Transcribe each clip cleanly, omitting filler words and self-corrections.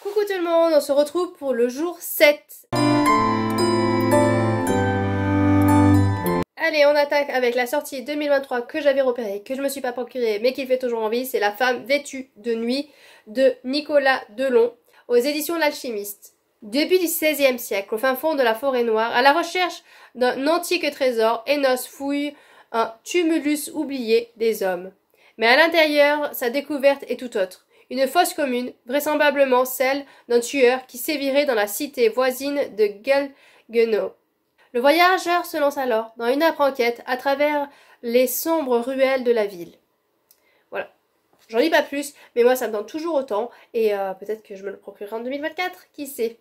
Coucou tout le monde, on se retrouve pour le jour 7. Allez, on attaque avec la sortie 2023 que j'avais repérée, que je me suis pas procurée, mais qui fait toujours envie. C'est La femme vêtue de nuit de Nicolas Delon aux éditions L'Alchimiste. Début du XVIe siècle, au fin fond de la forêt noire, à la recherche d'un antique trésor, Enos fouille un tumulus oublié des hommes. Mais à l'intérieur, sa découverte est tout autre. Une fosse commune, vraisemblablement celle d'un tueur qui sévirait dans la cité voisine de Guelguenau. Le voyageur se lance alors dans une âpre enquête à travers les sombres ruelles de la ville. Voilà. J'en dis pas plus, mais moi ça me tente toujours autant, et peut-être que je me le procurerai en 2024, qui sait.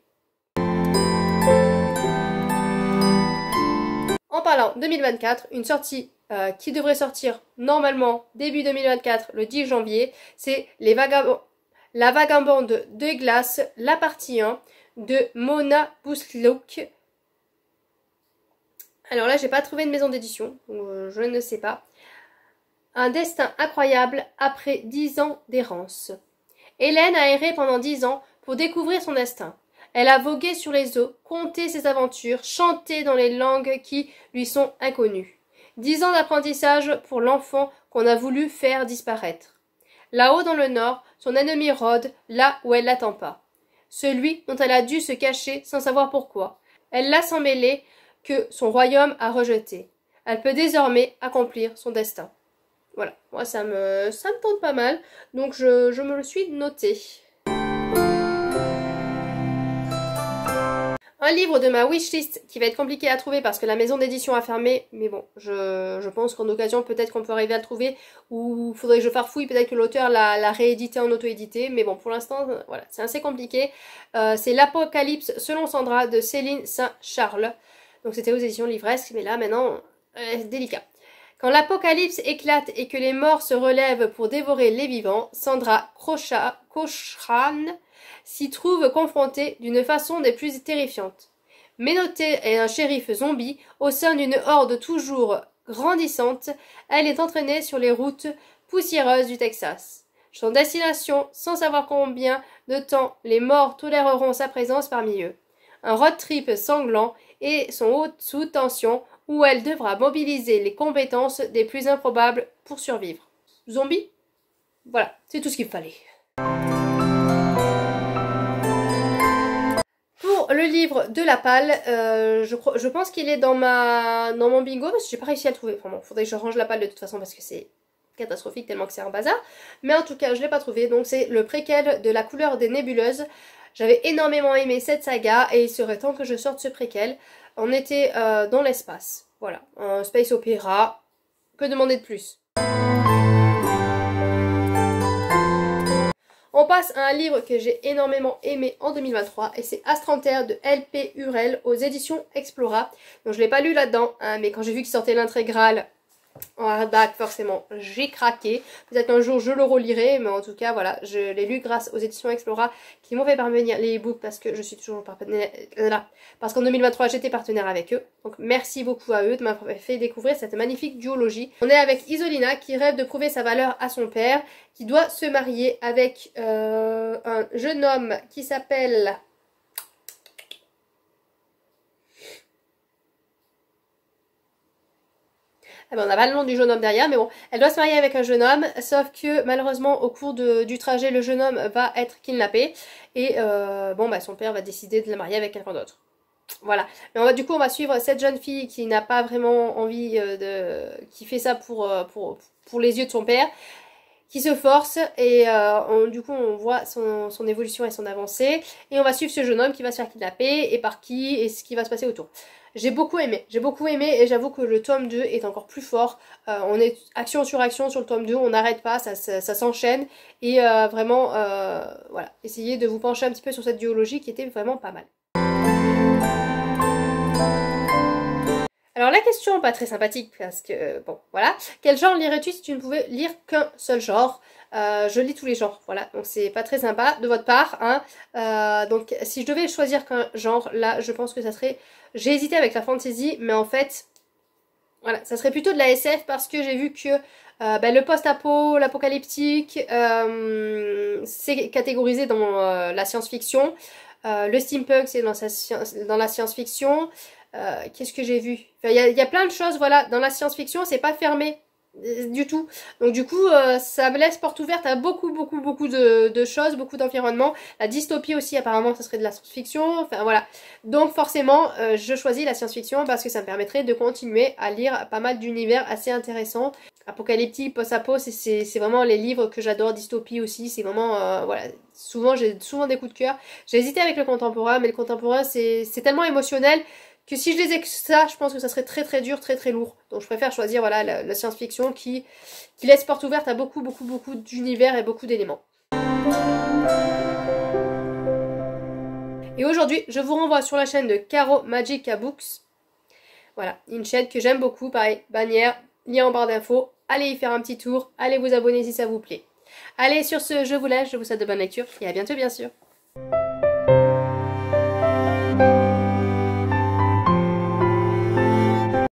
En parlant 2024, une sortie qui devrait sortir normalement début 2024, le 10 janvier, c'est La Vagabonde de glace, la partie 1 de Mona Bouslouk. Alors là, j'ai pas trouvé de maison d'édition, je ne sais pas. Un destin incroyable après 10 ans d'errance. Hélène a erré pendant 10 ans pour découvrir son destin. Elle a vogué sur les eaux, conté ses aventures, chanté dans les langues qui lui sont inconnues. 10 ans d'apprentissage pour l'enfant qu'on a voulu faire disparaître. Là-haut dans le nord, son ennemi rôde, là où elle l'attend pas. Celui dont elle a dû se cacher sans savoir pourquoi. Elle l'a sans mêler que son royaume a rejeté. Elle peut désormais accomplir son destin. Voilà, moi ça me tente pas mal, donc je me le suis noté. Un livre de ma wishlist qui va être compliqué à trouver parce que la maison d'édition a fermé, mais bon, je pense qu'en occasion peut-être qu'on peut arriver à le trouver, ou faudrait que je farfouille, peut-être que l'auteur l'a réédité en auto-édité, mais bon, pour l'instant, voilà, c'est assez compliqué. C'est L'Apocalypse selon Sandra de Céline Saint-Charles, donc c'était aux éditions Livresque, mais là maintenant, délicat. Quand l'apocalypse éclate et que les morts se relèvent pour dévorer les vivants, Sandra Cochran s'y trouve confrontée d'une façon des plus terrifiantes. Menottée est un shérif zombie au sein d'une horde toujours grandissante, elle est entraînée sur les routes poussiéreuses du Texas. Son destination, sans savoir combien de temps les morts toléreront sa présence parmi eux. Un road trip sanglant et son haut sous tension où elle devra mobiliser les compétences des plus improbables pour survivre. Zombie ? Voilà, c'est tout ce qu'il fallait. Pour le livre de la palle, je pense qu'il est dans mon bingo parce que j'ai pas réussi à le trouver. Enfin bon, faudrait que je range la palle de toute façon parce que c'est catastrophique tellement que c'est un bazar. Mais en tout cas, je l'ai pas trouvé. Donc c'est le préquel de La couleur des nébuleuses. J'avais énormément aimé cette saga et il serait temps que je sorte ce préquel. On était dans l'espace. Voilà, un space opéra. Que demander de plus? On passe à un livre que j'ai énormément aimé en 2023 et c'est Astranterre de L.P. Hurel aux éditions Explora. Donc je l'ai pas lu là-dedans, hein, mais quand j'ai vu qu'il sortait l'intégrale en hardback, forcément, j'ai craqué. Peut-être qu'un jour je le relirai, mais en tout cas, voilà, je l'ai lu grâce aux éditions Explora qui m'ont fait parvenir les e-books parce que je suis toujours partenaire. Parce qu'en 2023, j'étais partenaire avec eux. Donc merci beaucoup à eux de m'avoir fait découvrir cette magnifique duologie. On est avec Isolina qui rêve de prouver sa valeur à son père, qui doit se marier avec un jeune homme qui s'appelle... Ah ben on n'a pas le nom du jeune homme derrière, mais bon, elle doit se marier avec un jeune homme, sauf que malheureusement au cours du trajet, le jeune homme va être kidnappé et bon bah son père va décider de la marier avec quelqu'un d'autre. Voilà, mais du coup on va suivre cette jeune fille qui n'a pas vraiment envie qui fait ça pour les yeux de son père, qui se force et du coup on voit son évolution et son avancée et on va suivre ce jeune homme qui va se faire kidnapper et par qui et ce qui va se passer autour. J'ai beaucoup aimé et j'avoue que le tome 2 est encore plus fort. On est action sur action sur le tome 2, on n'arrête pas, ça s'enchaîne et vraiment voilà, essayez de vous pencher un petit peu sur cette duologie qui était vraiment pas mal. Alors la question pas très sympathique parce que bon voilà, quel genre lirais-tu si tu ne pouvais lire qu'un seul genre? Je lis tous les genres, voilà, donc c'est pas très sympa de votre part, hein. Donc si je devais choisir qu'un genre, là je pense que ça serait, j'ai hésité avec la fantasy, mais en fait, voilà, ça serait plutôt de la SF parce que j'ai vu que Le post-apo, l'apocalyptique, c'est catégorisé dans la science-fiction. Le steampunk, c'est dans la science-fiction. Qu'est-ce que j'ai vu? Enfin, il y a plein de choses, voilà, dans la science-fiction, c'est pas fermé du tout. Donc du coup, ça me laisse porte ouverte à beaucoup de choses, beaucoup d'environnements. La dystopie aussi, apparemment, ça serait de la science-fiction. Enfin voilà. Donc forcément, je choisis la science-fiction parce que ça me permettrait de continuer à lire pas mal d'univers assez intéressants. Apocalyptique, post-apo, c'est vraiment les livres que j'adore. Dystopie aussi, c'est vraiment, voilà. J'ai souvent des coups de cœur. J'ai hésité avec le contemporain, mais le contemporain, c'est tellement émotionnel que si je lisais que ça, je pense que ça serait très dur, très lourd. Donc je préfère choisir voilà, la science-fiction qui laisse porte ouverte à beaucoup d'univers et beaucoup d'éléments. Et aujourd'hui, je vous renvoie sur la chaîne de Caro Magica Books. Voilà, une chaîne que j'aime beaucoup, pareil, bannière, lien en barre d'infos. Allez y faire un petit tour, allez vous abonner si ça vous plaît. Allez, sur ce, je vous laisse, je vous souhaite de bonnes lectures et à bientôt bien sûr.